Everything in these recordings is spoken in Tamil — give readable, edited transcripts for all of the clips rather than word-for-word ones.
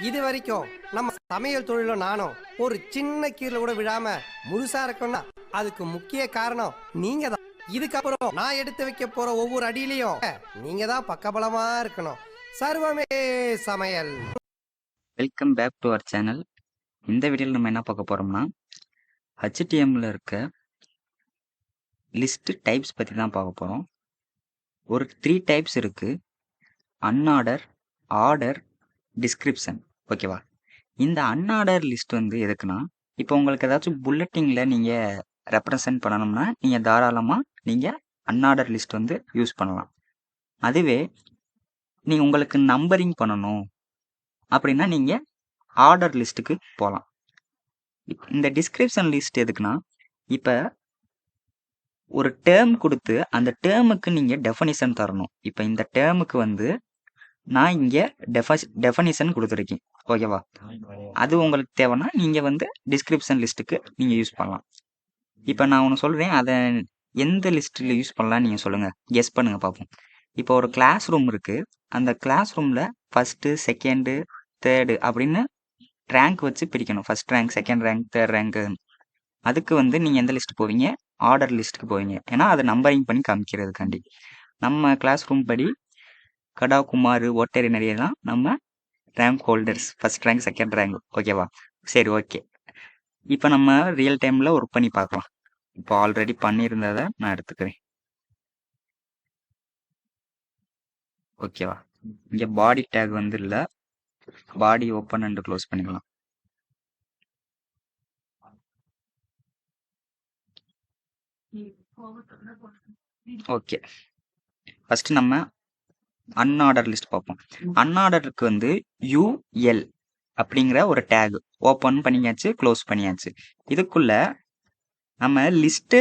இது வரைக்கும் நம்ம சமையல் தொழில நானும் ஒரு சின்ன கீரல கூட விழாம முழுசா இருக்கணும்னா அதுக்கு முக்கிய காரணம் நீங்க தான். இதுக்கப்புறம் நான் எடுத்து வைக்க போற ஒவ்வொரு அடியிலையும் நீங்க தான் பக்கபலமா இருக்கணும். சர்வமே சமையல். Welcome back to our channel. இந்த வீடியோவில் நம்ம என்ன பார்க்க போகிறோம்னா HTML இருக்க லிஸ்ட் டைப்ஸ் பற்றி தான் பார்க்க போகிறோம். ஒரு 3 டைப்ஸ் இருக்குது: அன்ஆர்டர், ஆர்டர், டிஸ்கிரிப்ஷன். ஓகேவா? இந்த அன்ஆர்டர் லிஸ்ட் வந்து எதுக்குன்னா, இப்போ உங்களுக்கு ஏதாச்சும் புல்லட்டிங்கில் நீங்கள் ரெப்ரசன்ட் பண்ணணும்னா நீங்கள் தாராளமாக நீங்கள் அன்ஆர்டர் லிஸ்ட் வந்து யூஸ் பண்ணலாம். அதுவே நீங்கள் உங்களுக்கு நம்பரிங் பண்ணணும் அப்படின்னா நீங்கள் ஆர்டர் லிஸ்ட்டுக்கு போகலாம். இந்த டிஸ்கிரிப்ஷன் லிஸ்ட் எதுக்குன்னா, இப்போ ஒரு டேர்ம் கொடுத்து அந்த டேர்முக்கு நீங்கள் டெஃபனிஷன் தரணும். இப்போ இந்த டேர்முக்கு வந்து நான் இங்கே டெஃபனிஷன் கொடுத்துருக்கேன். ஓகேவா? அது உங்களுக்கு தேவைன்னா நீங்கள் வந்து டிஸ்கிரிப்ஷன் லிஸ்ட்டுக்கு நீங்கள் யூஸ் பண்ணலாம். இப்போ நான் ஒன்று சொல்கிறேன், அதை எந்த லிஸ்ட்டில் யூஸ் பண்ணலாம் நீங்கள் சொல்லுங்கள், கெஸ் பண்ணுங்கள் பார்ப்போம். இப்போ ஒரு கிளாஸ் ரூம் இருக்குது. அந்த கிளாஸ் ரூமில் ஃபஸ்ட்டு, செகண்டு, தேர்டு அப்படின்னு ரேங்க் வச்சு பிரிக்கணும். First rank, second rank, third rank. அதுக்கு வந்து நீங்கள் எந்த லிஸ்ட் போவீங்க? ஆர்டர் லிஸ்ட்டுக்கு போவீங்க. ஏன்னா அதை நம்பரிங் பண்ணி காமிக்கிறதுக்காண்டி. நம்ம கிளாஸ் ரூம் படி கடா, குமார், ஓட்டரி நிறையலாம் நம்ம rank holders, first rank, second rank. ஓகேவா? சரி, ஓகே. இப்போ நம்ம ரியல் டைமில் ஒர்க் பண்ணி பார்க்கலாம். இப்போ ஆல்ரெடி பண்ணியிருந்ததை நான் எடுத்துக்கிறேன். ஓகேவா? இங்கே பாடி டேக் வந்து இல்லை, பாடி ஓப்பன் அண்ட் க்ளோஸ் பண்ணிக்கலாம். ஓகே, ஃபஸ்ட்டு நம்ம அன்ஆர்டர் லிஸ்ட் பார்ப்போம். அன்ஆர்டருக்கு வந்து யூஎல் அப்படிங்கிற ஒரு டேக் ஓப்பன் பண்ணியாச்சு, க்ளோஸ் பண்ணியாச்சு. இதுக்குள்ள நம்ம லிஸ்ட்டு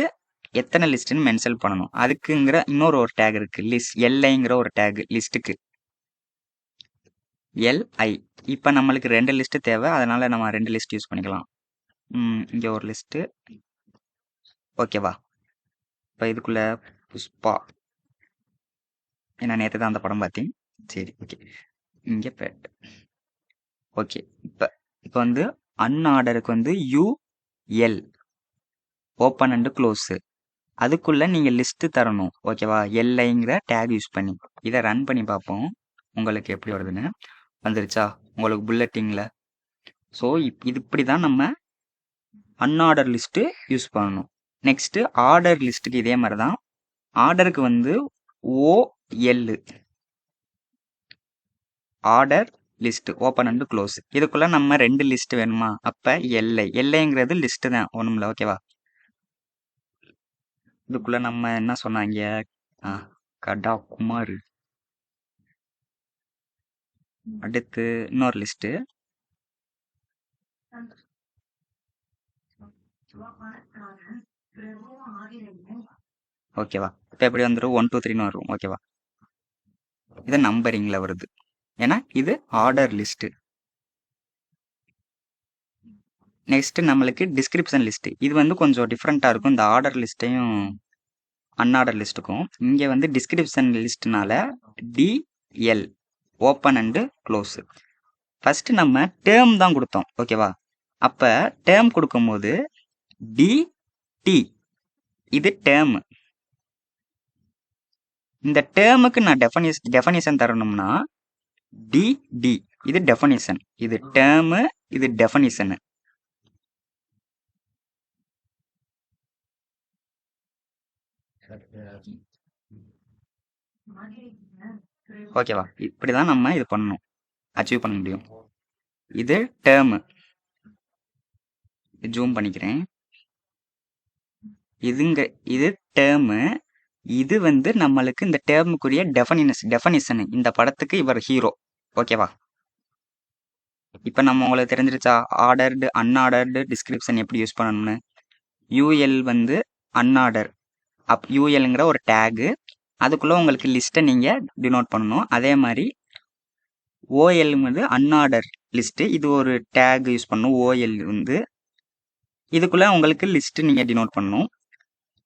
எத்தனை லிஸ்ட்டுன்னு மென்ஷன் பண்ணணும். அதுக்குங்கிற இன்னொரு ஒரு டேக் இருக்குது, லிஸ்ட் எல்ஐங்கிற ஒரு டேக் லிஸ்ட்டுக்கு, எல்ஐ. இப்போ நம்மளுக்கு 2 லிஸ்ட்டு தேவை, அதனால் நம்ம 2 லிஸ்ட் யூஸ் பண்ணிக்கலாம். இங்கே ஒரு லிஸ்ட்டு. ஓகேவா? இப்போ இதுக்குள்ளே புஷ்பா, ஏன்னா நேற்று தான் அந்த படம் பார்த்தேன். சரி, ஓகே. இங்கே பேட். ஓகே, இப்போ வந்து அன்ஆர்டருக்கு வந்து யூஎல் ஓப்பன் அண்டு க்ளோஸு. அதுக்குள்ளே நீங்கள் லிஸ்ட்டு தரணும். ஓகேவா? எல்ஐங்கிற டேக் யூஸ் பண்ணி இதை ரன் பண்ணி பார்ப்போம் உங்களுக்கு எப்படி வருதுன்னு. வந்துருச்சா உங்களுக்கு புல்லட்டிங்கில்? ஸோ இது இப்படி தான் நம்ம அன்ஆர்டர் லிஸ்ட்டு யூஸ் பண்ணணும். நெக்ஸ்ட்டு ஆர்டர் லிஸ்ட்டுக்கு இதே மாதிரி தான். ஆர்டருக்கு வந்து OL, order list open and close. இதுக்குள்ள நம்ம 2 லிஸ்ட் வேணுமா? அப்போ எல்ஐங்கிறது லிஸ்ட்டு தான், ஒன்றும் இல்லை. ஓகேவா? இதுக்குள்ள நம்ம என்ன சொன்னாங்க? கடா, குமார். அடுத்து இன்னொரு லிஸ்ட்டு. ஓகேவா? இப்போ எப்படி வந்துடும்? 1 2 3ன்னு வரும். ஓகேவா? இது நம்பரிங்கில் வருது, ஏன்னா இது ஆர்டர் லிஸ்ட்டு. நெக்ஸ்ட்டு நம்மளுக்கு டிஸ்கிரிப்ஷன் லிஸ்ட்டு. இது வந்து கொஞ்சம் டிஃப்ரெண்ட்டாக இருக்கும் இந்த ஆர்டர் லிஸ்ட்டையும் அன்ஆர்டர் லிஸ்ட்டுக்கும். இங்கே வந்து டிஸ்கிரிப்ஷன் லிஸ்ட்னால DL open and close. First நம்ம டேர்ம் தான் கொடுத்தோம். ஓகேவா? அப்போ டேர்ம் கொடுக்கும்போது டிடி, இது டேர்ம். இந்த டேர்முக்கு நான் டெஃபனிஷன் தரணும்னா டிடி, இது டெஃபனிஷன். இது டேர்மு, இது டெஃபனிஷனு. ஓகேவா? இப்படி தான் நம்ம இது பண்ணணும், அச்சீவ் பண்ண முடியும். இது டேர்மு, ஜூம் பண்ணிக்கிறேன். இது டேர்மு. இது வந்து நம்மளுக்கு இந்த டேர்முக்குரிய டெஃபனிஷனு. இந்த படத்துக்கு இவர் ஹீரோ. ஓகேவா? இப்போ நம்ம உங்களுக்கு தெரிஞ்சிருச்சா ஆர்டர்டு, அன்ஆர்டர்டு டிஸ்கிரிப்ஷன் எப்படி யூஸ் பண்ணணும்னு? யூஎல் வந்து அன்ஆர்டர், யூஎல்ங்கிற ஒரு டேகு, அதுக்குள்ளே உங்களுக்கு லிஸ்ட்டை நீங்கள் டினோட் பண்ணணும். அதே மாதிரி ஓஎல் வந்து அன்ஆர்டர் லிஸ்ட்டு, இது ஒரு டேக் யூஸ் பண்ணணும். ஓஎல் வந்து இதுக்குள்ளே உங்களுக்கு லிஸ்ட்டு நீங்கள் டினோட் பண்ணணும்.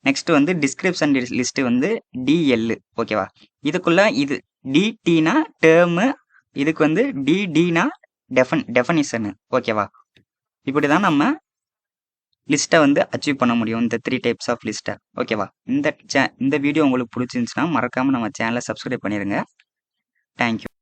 நெக்ஸ்ட் வந்து டிஸ்கிரிப்ஷன் லிஸ்ட்டு வந்து டிஎல். ஓகேவா? இதுக்குள்ளே இது டிடினா டேர்மு, இதுக்கு வந்து டிடினா டெஃபனிஷனு ஓகேவா. இப்படி தான் நம்ம லிஸ்ட்டை வந்து அச்சீவ் பண்ண முடியும், இந்த 3 டைப்ஸ் ஆஃப் லிஸ்ட்டை ஓகேவா. இந்த வீடியோ உங்களுக்கு பிடிச்சிருந்துச்சுன்னா மறக்காமல் நம்ம சேனலை சப்ஸ்கிரைப் பண்ணிடுங்க. தேங்க்யூ.